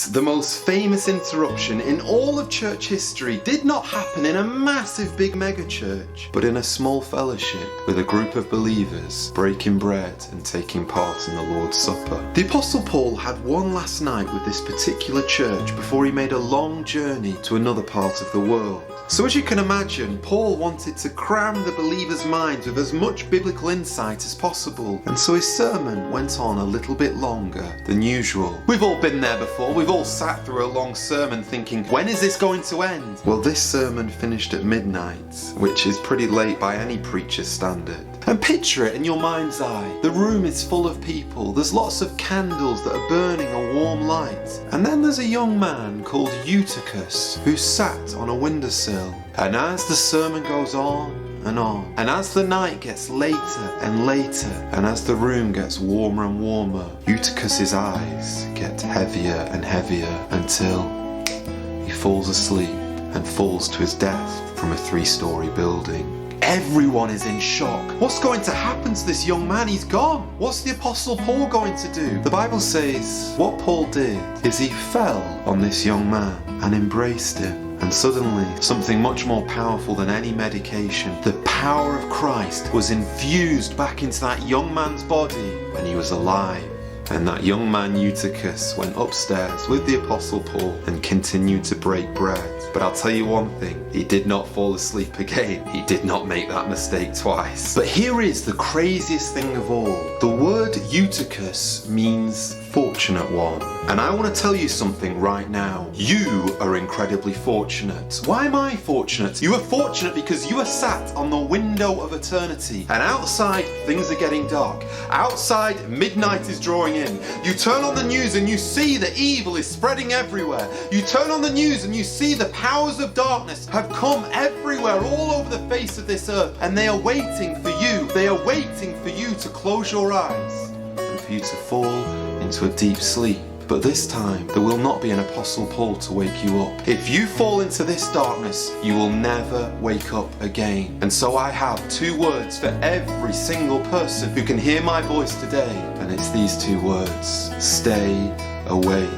The most famous interruption in all of church history did not happen in a massive big mega church, but in a small fellowship with a group of believers breaking bread and taking part in the Lord's Supper. The Apostle Paul had one last night with this particular church before he made a long journey to another part of the world. So as you can imagine, Paul wanted to cram the believers' minds with as much biblical insight as possible, and so his sermon went on a little bit longer than usual. We've all been there before. We've all sat through a long sermon thinking, when is this going to end? Well, this sermon finished at midnight, which is pretty late by any preacher's standard. And picture it in your mind's eye. The room is full of people. There's lots of candles that are burning a warm light. And then there's a young man called Eutychus who sat on a windowsill. And as the sermon goes on, and as the night gets later and later, and as the room gets warmer and warmer, Eutychus's eyes get heavier and heavier until he falls asleep and falls to his death from a 3-story building. Everyone is in shock. What's going to happen to this young man? He's gone. What's the Apostle Paul going to do? The Bible says what Paul did is he fell on this young man and embraced him. And suddenly, something much more powerful than any medication, the power of Christ was infused back into that young man's body, and he was alive. And that young man Eutychus went upstairs with the Apostle Paul and continued to break bread. But I'll tell you one thing, he did not fall asleep again. He did not make that mistake twice. But here is the craziest thing of all. The word Eutychus means fortunate one. And I want to tell you something right now. You are incredibly fortunate. Why am I fortunate? You are fortunate because you are sat on the window of eternity. And outside, things are getting dark. Outside, midnight is drawing in. You turn on the news and you see that evil is spreading everywhere. You turn on the news and you see the powers of darkness have come everywhere, all over the face of this earth. And they are waiting for you. They are waiting for you to close your eyes and for you to fall into a deep sleep. But this time, there will not be an Apostle Paul to wake you up. If you fall into this darkness, you will never wake up again. And so I have 2 words for every single person who can hear my voice today. And it's these 2 words: stay awake.